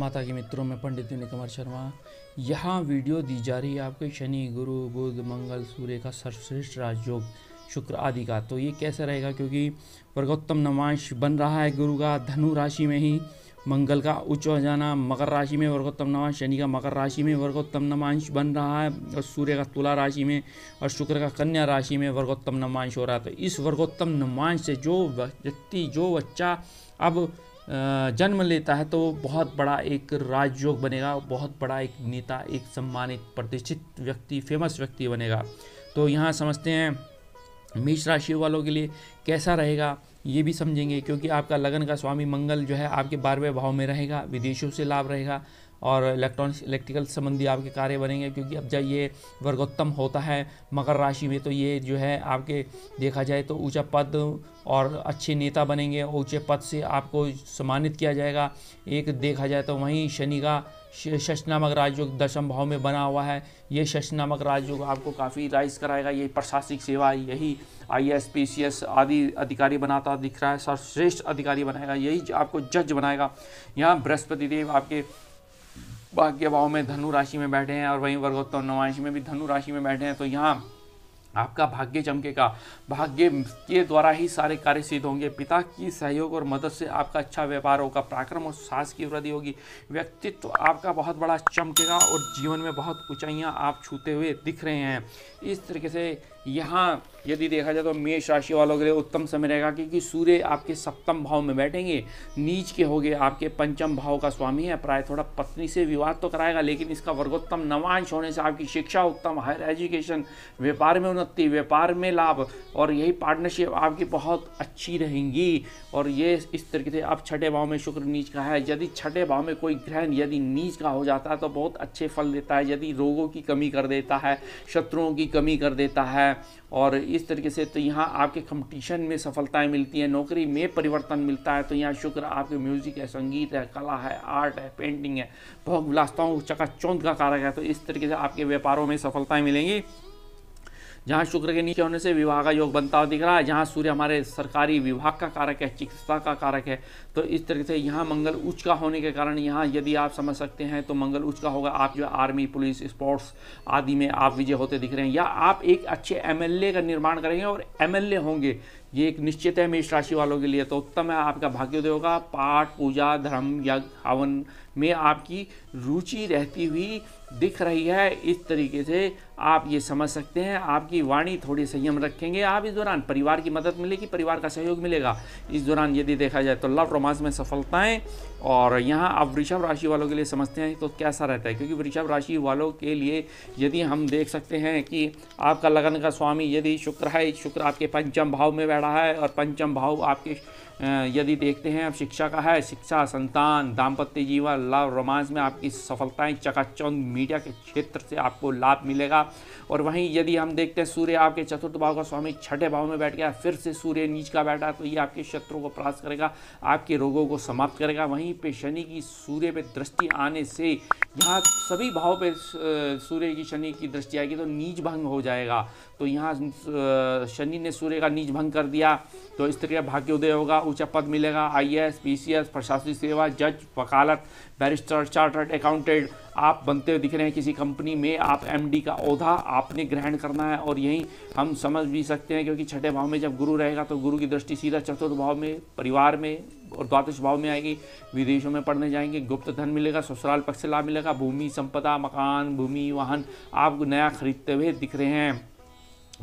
माता के मित्रों में पंडित विनय कुमार शर्मा। यहाँ वीडियो दी जा रही है आपको शनि, गुरु, बुध, मंगल, सूर्य का सर्वश्रेष्ठ राजयोग, शुक्र आदि का। तो ये कैसा रहेगा, क्योंकि वर्गोत्तम नवांश बन रहा है गुरु का धनु राशि में ही, मंगल का उच्च हो जाना मकर राशि में वर्गोत्तम नवांश, शनि का मकर राशि में वर्गोत्तम नवांश बन रहा है, और सूर्य का तुला राशि में और शुक्र का कन्या राशि में वर्गोत्तम नवांश हो रहा है। तो इस वर्गोत्तम नवांश से जो व्यक्ति, जो बच्चा अब जन्म लेता है, तो वो बहुत बड़ा एक राजयोग बनेगा, बहुत बड़ा एक नेता, एक सम्मानित प्रतिष्ठित व्यक्ति, फेमस व्यक्ति बनेगा। तो यहाँ समझते हैं मेष राशि वालों के लिए कैसा रहेगा, ये भी समझेंगे। क्योंकि आपका लगन का स्वामी मंगल जो है आपके 12वें भाव में रहेगा, विदेशों से लाभ रहेगा और इलेक्ट्रॉनिक्स इलेक्ट्रिकल संबंधी आपके कार्य बनेंगे। क्योंकि अब जब ये वर्गोत्तम होता है मकर राशि में, तो ये जो है आपके देखा जाए तो ऊंचा पद और अच्छे नेता बनेंगे, ऊंचे पद से आपको सम्मानित किया जाएगा। एक देखा जाए तो वहीं शनि का शश नामक राजयोग दशम भाव में बना हुआ है। ये शश नामक राजयोग आपको काफ़ी राइज कराएगा। ये प्रशासनिक सेवा, यही IAS PCS आदि अधिकारी बनाता दिख रहा है, सर्वश्रेष्ठ अधिकारी बनाएगा, यही आपको जज बनाएगा। यहाँ बृहस्पति देव आपके भाग्य भाव में धनु राशि में बैठे हैं और वहीं वर्गोत्तम नवांश में भी धनु राशि में बैठे हैं। तो यहाँ आपका भाग्य चमकेगा, भाग्य के द्वारा ही सारे कार्य सिद्ध होंगे। पिता की सहयोग और मदद से आपका अच्छा व्यापार होगा, पराक्रम और साहस की वृद्धि होगी, व्यक्तित्व आपका बहुत बड़ा चमकेगा और जीवन में बहुत ऊंचाइयां आप छूते हुए दिख रहे हैं। इस तरीके से यहाँ यदि देखा जाए तो मेष राशि वालों के लिए उत्तम समय रहेगा, क्योंकि सूर्य आपके सप्तम भाव में बैठेंगे, नीच के होंगे, आपके पंचम भाव का स्वामी है। प्राय थोड़ा पत्नी से विवाद तो कराएगा, लेकिन इसका वर्गोत्तम नवांश होने से आपकी शिक्षा उत्तम, हायर एजुकेशन, व्यापार में उन्नति, व्यापार में लाभ और यही पार्टनरशिप आपकी बहुत अच्छी रहेंगी। और ये इस तरीके से अब छठे भाव में शुक्र नीच का है। यदि छठे भाव में कोई ग्रहण यदि नीच का हो जाता है तो बहुत अच्छे फल देता है। यदि रोगों की कमी कर देता है, शत्रुओं की कमी कर देता है, और इस तरीके से तो यहाँ आपके कंपटीशन में सफलताएं मिलती हैं, नौकरी में परिवर्तन मिलता है। तो यहाँ शुक्र आपके म्यूजिक है, संगीत है, कला है, आर्ट है, पेंटिंग है, भोग विलासताओं चकाचौंध का कारक है। तो इस तरीके से आपके व्यापारों में सफलताएं मिलेंगी। जहाँ शुक्र के नीचे होने से विवाह का योग बनता हुआ दिख रहा है, जहाँ सूर्य हमारे सरकारी विभाग का कारक है, चिकित्सा का कारक है। तो इस तरीके से यहाँ मंगल उच्च का होने के कारण यहाँ यदि आप समझ सकते हैं तो मंगल उच्च का होगा। आप जो आर्मी, पुलिस, स्पोर्ट्स आदि में आप विजय होते दिख रहे हैं, या आप एक अच्छे MLA का निर्माण करेंगे और MLA होंगे, ये एक निश्चित है मेष राशि वालों के लिए। तो उत्तम है, आपका भाग्योदय होगा। पाठ, पूजा, धर्म, यज्ञ, हवन में आपकी रुचि रहती हुई दिख रही है। इस तरीके से आप ये समझ सकते हैं, आपकी वाणी थोड़ी संयम रखेंगे आप इस दौरान, परिवार की मदद मिलेगी, परिवार का सहयोग मिलेगा इस दौरान। यदि देखा जाए तो लव रोमांस में सफलताएं। और यहाँ आप वृषभ राशि वालों के लिए समझते हैं तो कैसा रहता है, क्योंकि वृषभ राशि वालों के लिए यदि हम देख सकते हैं कि आपका लगन का स्वामी यदि शुक्र है, शुक्र आपके पंचम भाव में बैठा है और पंचम भाव आपके यदि देखते हैं अब शिक्षा का है, शिक्षा, संतान, दाम्पत्य जीवन, लव रोमांस में आपकी सफलताएं चकाचौंध, मीडिया के क्षेत्र से आपको लाभ मिलेगा। और वहीं यदि हम देखते हैं सूर्य आपके चतुर्थ भाव का स्वामी छठे भाव में बैठ गया, फिर से सूर्य नीच का बैठा, तो ये आपके शत्रुओं को परास्त करेगा, आपके रोगों को समाप्त करेगा। वहीं पे शनि की सूर्य पे दृष्टि आने से यहाँ सभी भाव पे सूर्य की शनि की दृष्टि आएगी तो नीच भंग हो जाएगा। तो यहाँ शनि ने सूर्य का नीच भंग कर दिया, तो इस तरह भाग्योदय होगा, ऊंचा पद मिलेगा, IAS PCS, प्रशासनिक सेवा, जज, वकालत, बैरिस्टर, चार्टर्ड अकाउंटेंट आप बनते हुए दिख रहे हैं। किसी कंपनी में आप MD का ओहदा आपने ग्रहण करना है। और यही हम समझ भी सकते हैं, क्योंकि छठे भाव में जब गुरु रहेगा तो गुरु की दृष्टि सीधा चतुर्थ भाव में, परिवार में और द्वादश भाव में आएगी। विदेशों में पढ़ने जाएंगे, गुप्त धन मिलेगा, ससुराल पक्ष से लाभ मिलेगा, भूमि संपदा, मकान, भूमि, वाहन आप नया खरीदते हुए दिख रहे हैं।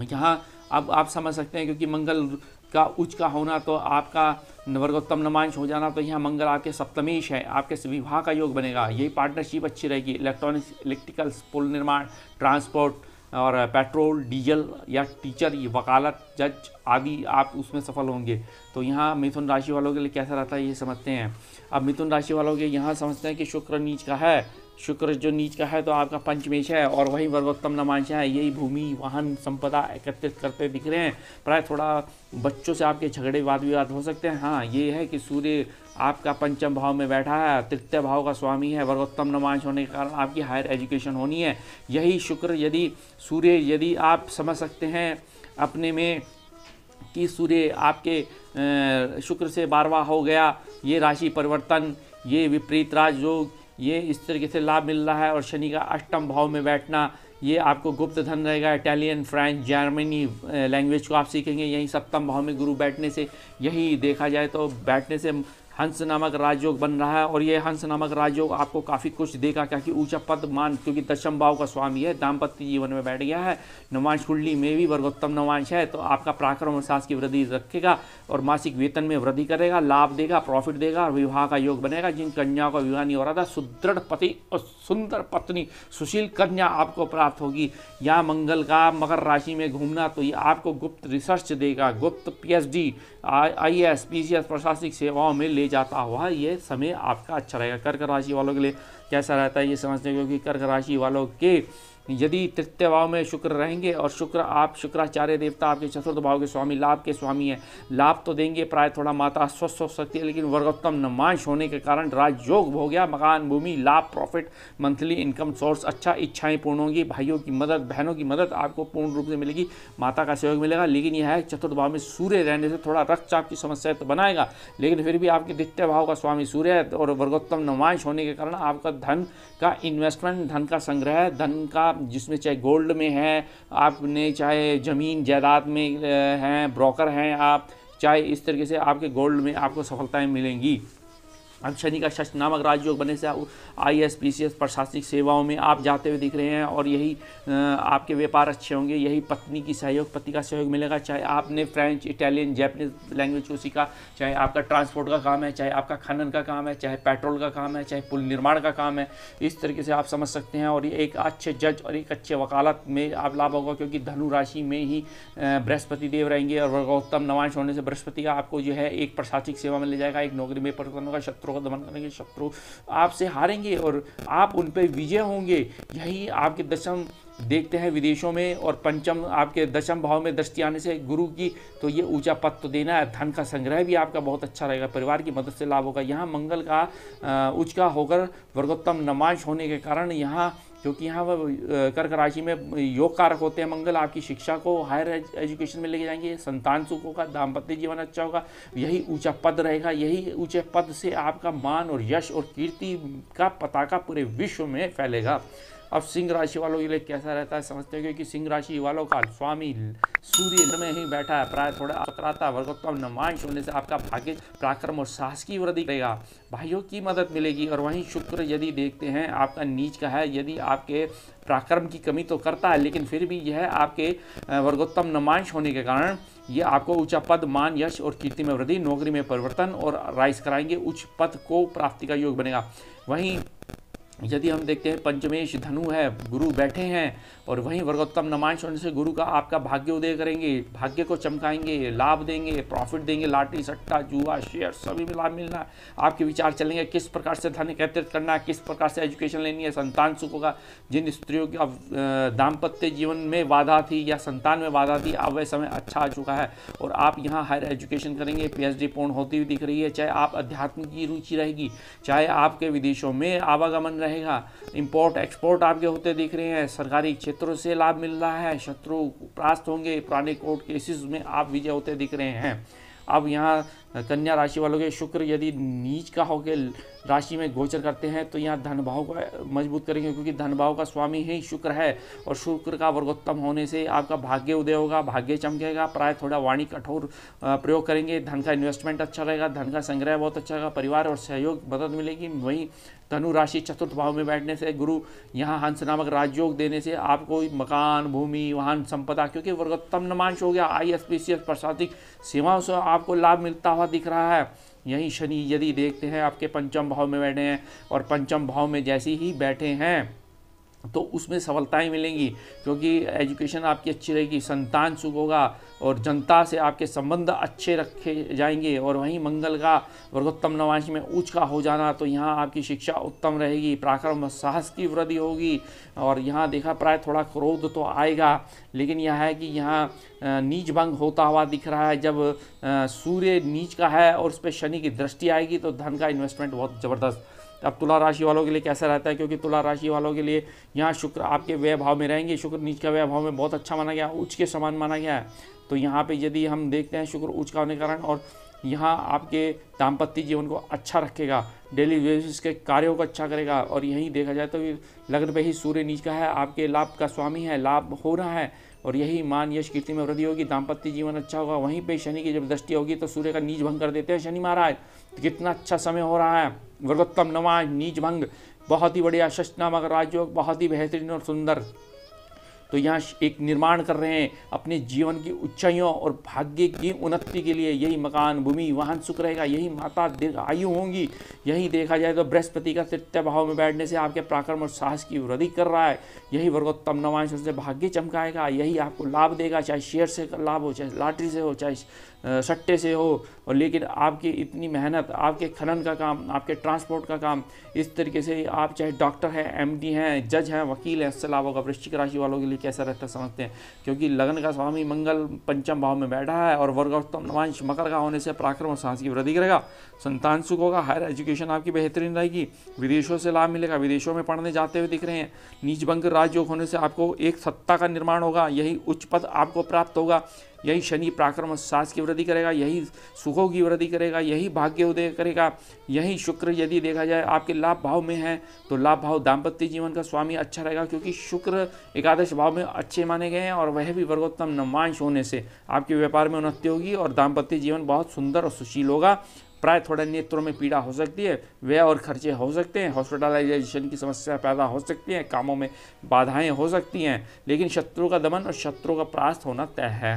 यहाँ अब आप समझ सकते हैं, क्योंकि मंगल का उच्च का होना तो आपका वर्गोत्तम नवांश हो जाना, तो यहाँ मंगल आपके सप्तमेश है, आपके विवाह का योग बनेगा, यही पार्टनरशिप अच्छी रहेगी। इलेक्ट्रॉनिक्स, इलेक्ट्रिकल्स, पुल निर्माण, ट्रांसपोर्ट और पेट्रोल, डीजल या टीचर, वकालत, जज आदि आप उसमें सफल होंगे। तो यहाँ मिथुन राशि वालों के लिए कैसा रहता है ये समझते हैं। अब मिथुन राशि वालों के यहाँ समझते हैं कि शुक्र नीच का है, शुक्र जो नीच का है तो आपका पंचमेश है और वही वर्गोत्तम नवांश है, यही भूमि, वाहन, संपदा एकत्रित करते दिख रहे हैं। प्राय थोड़ा बच्चों से आपके झगड़े वाद विवाद हो सकते हैं। हाँ, ये है कि सूर्य आपका पंचम भाव में बैठा है, तृतीय भाव का स्वामी है, वर्गोत्तम नवांश होने के कारण आपकी हायर एजुकेशन होनी है। यही शुक्र यदि सूर्य यदि आप समझ सकते हैं अपने में कि सूर्य आपके शुक्र से 12वां हो गया, ये राशि परिवर्तन, ये विपरीत राजयोग, ये इस तरीके से लाभ मिल रहा है। और शनि का अष्टम भाव में बैठना, ये आपको गुप्त धन रहेगा। इटालियन, फ्रेंच, जर्मनी लैंग्वेज को आप सीखेंगे यही सप्तम भाव में गुरु बैठने से। यही देखा जाए तो बैठने से हंस नामक राजयोग बन रहा है, और ये हंस नामक राजयोग आपको काफ़ी कुछ देगा, क्योंकि ऊंचा पद मान, क्योंकि दशम भाव का स्वामी है, दाम्पत्य जीवन में बैठ गया है। नवांश कुंडली में भी वर्गोत्तम नवांश है, तो आपका पराक्रम और साहस की वृद्धि रखेगा और मासिक वेतन में वृद्धि करेगा, लाभ देगा, प्रॉफिट देगा, और विवाह का योग बनेगा। जिन कन्याओं का विवाह नहीं हो रहा था, सुदृढ़ पति और सुंदर पत्नी, सुशील कन्या आपको प्राप्त होगी। यहाँ मंगल का मकर राशि में घूमना, तो ये आपको गुप्त रिसर्च देगा, गुप्त PhD, IAS, PCS प्रशासनिक सेवाओं में ले जाता हुआ ये समय आपका अच्छा रहेगा। कर्क राशि वालों के लिए कैसा रहता है ये समझते हैं, क्योंकि कर्क राशि वालों के यदि तृतीय भाव में शुक्र रहेंगे, और शुक्राचार्य देवता आपके चतुर्थ भाव के स्वामी, लाभ के स्वामी हैं, लाभ तो देंगे, प्राय थोड़ा माता अस्वस्थ हो सकती है, लेकिन वर्गोत्तम नमांश होने के कारण राजयोग हो गया, मकान, भूमि, लाभ, प्रॉफिट, मंथली इनकम सोर्स अच्छा, इच्छाएं पूर्ण होंगी, भाइयों की मदद, बहनों की मदद आपको पूर्ण रूप से मिलेगी, माता का सहयोग मिलेगा। लेकिन यह है चतुर्थ भाव में सूर्य रहने से थोड़ा रक्तचाप की समस्या तो बनाएगा, लेकिन फिर भी आपके द्वितीय भाव का स्वामी सूर्य है, और वर्गोत्तम नमांश होने के कारण आपका धन का इन्वेस्टमेंट, धन का संग्रह, धन का जिसमें चाहे गोल्ड में है आपने, चाहे ज़मीन जायदाद में हैं, ब्रोकर हैं आप, चाहे इस तरीके से आपके गोल्ड में आपको सफलताएं मिलेंगी। अब शनि का षष्ठ नामक राजयोग बनने से IAS, PCS प्रशासनिक सेवाओं में आप जाते हुए दिख रहे हैं, और यही आपके व्यापार अच्छे होंगे। यही पत्नी की सहयोग, पति का सहयोग मिलेगा, चाहे आपने फ्रेंच, इटालियन, जापानीज लैंग्वेज को सीखा, चाहे आपका ट्रांसपोर्ट का काम है, चाहे आपका खनन का काम है, चाहे पेट्रोल का काम है, चाहे पुल निर्माण का काम है, इस तरीके से आप समझ सकते हैं। और ये एक अच्छे जज और एक अच्छे वकालत में आप लाभ होगा, क्योंकि धनु राशि में ही बृहस्पति देव रहेंगे, और वर्गोत्तम नवांश होने से बृहस्पति का आपको जो है एक प्रशासनिक सेवा में ले जाएगा, एक नौकरी में परिवर्तन होगा, शत्रु को दमन करेंगे, शत्रु आपसे हारेंगे और आप उन पर विजय होंगे। यही आपके दशम देखते हैं विदेशों में, और पंचम आपके दशम भाव में दृष्टि आने से गुरु की, तो ये ऊंचा पद तो देना है। धन का संग्रह भी आपका बहुत अच्छा रहेगा, परिवार की मदद से लाभ होगा। यहाँ मंगल का उच्च का होकर वर्गोत्तम नमांश होने के कारण यहाँ, क्योंकि यहाँ कर्क राशि में योग कारक होते हैं मंगल, आपकी शिक्षा को हायर एजुकेशन में लेके जाएंगे, संतान सुख होगा, दाम्पत्य जीवन अच्छा होगा, यही ऊंचा पद रहेगा। यही ऊंचे पद से आपका मान और यश और कीर्ति का पताका पूरे विश्व में फैलेगा। अब सिंह राशि वालों के लिए कैसा रहता है समझते हैं, क्योंकि सिंह राशि वालों का स्वामी सूर्य में ही बैठा है, प्राय थोड़ा चक्राता, वर्गोत्तम नमांश होने से आपका भाग्य, पराक्रम और साहस की वृद्धि करेगा, भाइयों की मदद मिलेगी। और वहीं शुक्र यदि देखते हैं आपका नीच का है, यदि आपके पराक्रम की कमी तो करता है, लेकिन फिर भी यह आपके वर्गोत्तम नमांश होने के कारण ये आपको ऊंचा पद, मान, यश और कीर्ति में वृद्धि, नौकरी में परिवर्तन और राइज कराएंगे, उच्च पद को प्राप्ति का योग बनेगा। वहीं यदि हम देखते हैं पंचमेश धनु है, गुरु बैठे हैं, और वहीं वर्गोत्तम नमांश होने से गुरु का आपका भाग्य उदय करेंगे, भाग्य को चमकाएंगे, लाभ देंगे, प्रॉफिट देंगे, लॉटरी, सट्टा, जुआ, शेयर सभी में लाभ मिलना है। आपके विचार चलेंगे किस प्रकार से धन एकत्रित करना है, किस प्रकार से एजुकेशन लेनी है, संतान सुख होगा। जिन स्त्रियों की दाम्पत्य जीवन में बाधा थी या संतान में बाधा थी, अब वह समय अच्छा आ चुका है और आप यहाँ हायर एजुकेशन करेंगे, PhD पूर्ण होती हुई दिख रही है। चाहे आप अध्यात्म की रुचि रहेगी, चाहे आपके विदेशों में आवागमन रहेगा, इंपोर्ट एक्सपोर्ट आपके होते दिख रहे हैं, सरकारी क्षेत्रों से लाभ मिल रहा है, शत्रु परास्त होंगे, पुराने कोर्ट केसेस में आप विजय होते दिख रहे हैं। अब यहाँ कन्या राशि वालों के शुक्र यदि नीच का होकर राशि में गोचर करते हैं तो यहाँ धन भाव को मजबूत करेंगे, क्योंकि धन भाव का स्वामी ही शुक्र है, और शुक्र का वर्गोत्तम होने से आपका भाग्य उदय होगा, भाग्य चमकेगा, प्राय थोड़ा वाणी कठोर प्रयोग करेंगे, धन का इन्वेस्टमेंट अच्छा रहेगा, धन का संग्रह बहुत अच्छा रहेगा, परिवार और सहयोग मदद मिलेगी। वहीं धनु राशि चतुर्थ भाव में बैठने से गुरु यहाँ हंस नामक राजयोग देने से आपको मकान, भूमि, वाहन, संपदा, क्योंकि वर्गोत्तम नमांश हो गया, IAS, PCS प्रशासनिक सेवाओं से आपको लाभ मिलता हुआ दिख रहा है। यही शनि यदि देखते हैं आपके पंचम भाव में बैठे हैं, और पंचम भाव में जैसे ही बैठे हैं तो उसमें सफलताएं मिलेंगी, क्योंकि एजुकेशन आपकी अच्छी रहेगी, संतान सुख होगा और जनता से आपके संबंध अच्छे रखे जाएंगे। और वहीं मंगल का वर्गोत्तम नवांश में उच्च का हो जाना, तो यहाँ आपकी शिक्षा उत्तम रहेगी, पराक्रम और साहस की वृद्धि होगी। और यहाँ देखा प्राय थोड़ा क्रोध तो आएगा, लेकिन यह है कि यहाँ नीच भंग होता हुआ दिख रहा है। जब सूर्य नीच का है और उस पर शनि की दृष्टि आएगी तो धन का इन्वेस्टमेंट बहुत ज़बरदस्त। अब तुला राशि वालों के लिए कैसा रहता है, क्योंकि तुला राशि वालों के लिए यहाँ शुक्र आपके व्यय भाव में रहेंगे, शुक्र नीच का व्यय भाव में बहुत अच्छा माना गया, उच्च के समान माना गया है। तो यहाँ पे यदि हम देखते हैं शुक्र उच्च का होने के कारण, और यहाँ आपके दाम्पत्य जीवन को अच्छा रखेगा, डेली बेसिस के कार्यों को अच्छा करेगा। और यही देखा जाए तो लग्न पे ही सूर्य नीच का है, आपके लाभ का स्वामी है, लाभ हो रहा है और यही मान यश कीर्ति में वृद्धि होगी, दाम्पत्य जीवन अच्छा होगा। वहीं पे शनि की जब दृष्टि होगी तो सूर्य का नीच भंग कर देते हैं शनि महाराज। तो कितना अच्छा समय हो रहा है, वर्गोत्तम नवांश नीच भंग, बहुत ही बढ़िया, षष्ठनामक राजयोग, बहुत ही बेहतरीन और सुंदर। तो यहाँ एक निर्माण कर रहे हैं अपने जीवन की ऊंचाइयों और भाग्य की उन्नति के लिए। यही मकान, भूमि, वाहन सुख रहेगा, यही माता दीर्घ आयु होंगी। यही देखा जाए तो बृहस्पति का तृतीय भाव में बैठने से आपके पराक्रम और साहस की वृद्धि कर रहा है। यही वर्गोत्तम नवांश से भाग्य चमकाएगा, यही आपको लाभ देगा, चाहे शेयर से लाभ हो, चाहे लॉटरी से हो, चाहे सट्टे से हो। और लेकिन आपकी इतनी मेहनत, आपके खनन का काम, आपके ट्रांसपोर्ट का काम, इस तरीके से आप चाहे डॉक्टर हैं, एमडी हैं, जज हैं, वकील हैं, इससे लाभ होगा। वृश्चिक राशि वालों के लिए कैसा रहता है समझते हैं, क्योंकि लग्न का स्वामी मंगल पंचम भाव में बैठा है और वर्गोत्तम नवांश मकर का होने से पराक्रम और साहस की वृद्धि करेगा। संतान सुख होगा, हायर एजुकेशन आपकी बेहतरीन रहेगी, विदेशों से लाभ मिलेगा, विदेशों में पढ़ने जाते हुए दिख रहे हैं। नीच भंग राजयोग होने से आपको एक सत्ता का निर्माण होगा, यही उच्च पद आपको प्राप्त होगा। यही शनि पराक्रम और साहस की वृद्धि करेगा, यही सुखों की वृद्धि करेगा, यही भाग्य उदय करेगा। यही शुक्र यदि देखा जाए आपके लाभ भाव में है तो लाभ भाव दाम्पत्य जीवन का स्वामी अच्छा रहेगा, क्योंकि शुक्र एकादश भाव में अच्छे माने गए हैं और वह भी वर्गोत्तम नवांश होने से आपके व्यापार में उन्नति होगी और दाम्पत्य जीवन बहुत सुंदर और सुशील होगा। प्राय थोड़ा नेत्रों में पीड़ा हो सकती है, व्यय और खर्चे हो सकते हैं, हॉस्पिटलाइजेशन की समस्या पैदा हो सकती है, कामों में बाधाएं हो सकती हैं, लेकिन शत्रु का दमन और शत्रु का परास्त होना तय है।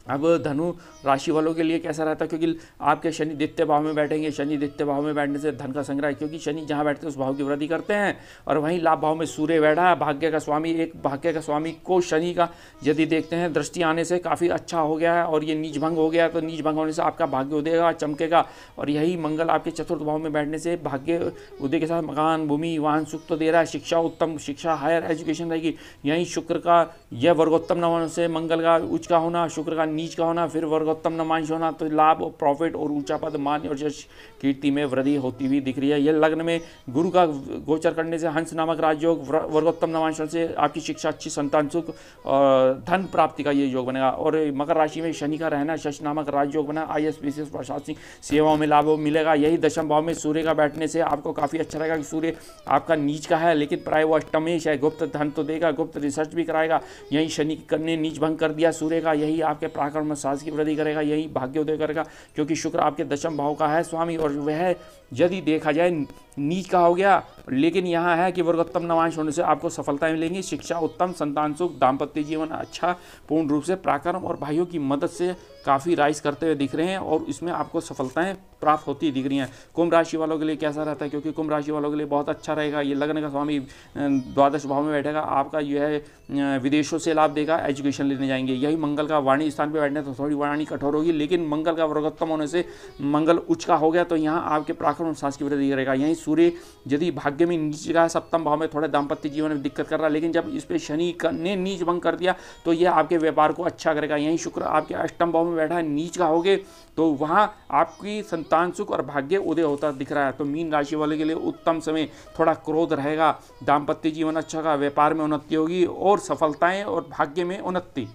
अब धनु राशि वालों के लिए कैसा रहता है, क्योंकि आपके शनि द्वितीय भाव में बैठेंगे। शनि द्वितीय भाव में बैठने से धन का संग्रह है, क्योंकि शनि जहाँ बैठते हैं उस भाव की वृद्धि करते हैं। और वहीं लाभ भाव में सूर्य बैठा है, भाग्य का स्वामी। एक भाग्य का स्वामी को शनि का यदि देखते हैं दृष्टि आने से काफ़ी अच्छा हो गया है और ये नीच भंग हो गया है, तो नीच भंग होने से आपका भाग्य उदयगा, चमकेगा। और यही मंगल आपके चतुर्थ भाव में बैठने से भाग्य उदय के साथ मकान, भूमि, वाहन सुख तो दे रहा है, शिक्षा, उत्तम शिक्षा, हायर एजुकेशन रहेगी। यहीं शुक्र का यह वर्गोत्तम नवांश से मंगल का उच्च का होना, शुक्र का नीच का होना, फिर वर्गोत्तम नवांश होना, तो लाभ, प्रॉफिट और ऊंचा पद, मान और यश कीर्ति में वृद्धि होती हुई दिख रही है। यह लग्न में गुरु का गोचर करने से हंस नामक राजयोग, वर्गोत्तम नवांश से आपकी शिक्षा अच्छी, संतान सुख और धन प्राप्ति का ये योग बनेगा। और मकर राशि में शनि का रहना शश नामक राजयोग बना, IAS PCS प्रशासनिक सेवाओं में लाभ मिलेगा। यही दशम भाव में सूर्य का बैठने से आपको काफ़ी अच्छा रहेगा कि सूर्य आपका नीच का है, लेकिन प्राय वो अष्टमेश है, गुप्त धन तो देगा, गुप्त रिसर्च भी कराएगा। यही शनि ने नीच भंग कर दिया सूर्य का, यही आपके पराक्रम में साहस की वृद्धि करेगा, यही भाग्योदय करेगा, क्योंकि शुक्र आपके दशम भाव का है स्वामी और वह यदि देखा जाए नीच का हो गया। लेकिन यहाँ है कि वर्गोत्तम नवांश होने से आपको सफलताएं मिलेंगी, शिक्षा उत्तम, संतान सुख, दाम्पत्य जीवन अच्छा, पूर्ण रूप से पराक्रम और भाइयों की मदद से काफ़ी राइज करते हुए दिख रहे हैं और इसमें आपको सफलताएं प्राप्त होती दिख रही हैं। कुंभ राशि वालों के लिए कैसा रहता है, क्योंकि कुंभ राशि वालों के लिए बहुत अच्छा रहेगा। ये लग्न का स्वामी द्वादश भाव में बैठेगा, आपका जो है विदेशों से लाभ देगा, एजुकेशन लेने जाएंगे। यही मंगल का वाणी स्थान पर बैठने तो थोड़ी वाणी कठोर होगी, लेकिन मंगल का वर्गोत्तम होने से मंगल उच्च का हो गया तो यहाँ आपके पराक्रम और साहस की वृद्धि करेगा। यहीं सूर्य यदि भाग्य में नीच का सप्तम भाव में थोड़े दाम्पत्य जीवन में दिक्कत कर रहा है, लेकिन जब इस पर शनि ने नीच भंग कर दिया तो यह आपके व्यापार को अच्छा करेगा। यहीं शुक्र आपके अष्टम भाव में बैठा है, नीच का होगे तो वहाँ आपकी संतान सुख और भाग्य उदय होता दिख रहा है। तो मीन राशि वाले के लिए उत्तम समय, थोड़ा क्रोध रहेगा, दाम्पत्य जीवन अच्छा का, व्यापार में उन्नति होगी और सफलताएं और भाग्य में उन्नति।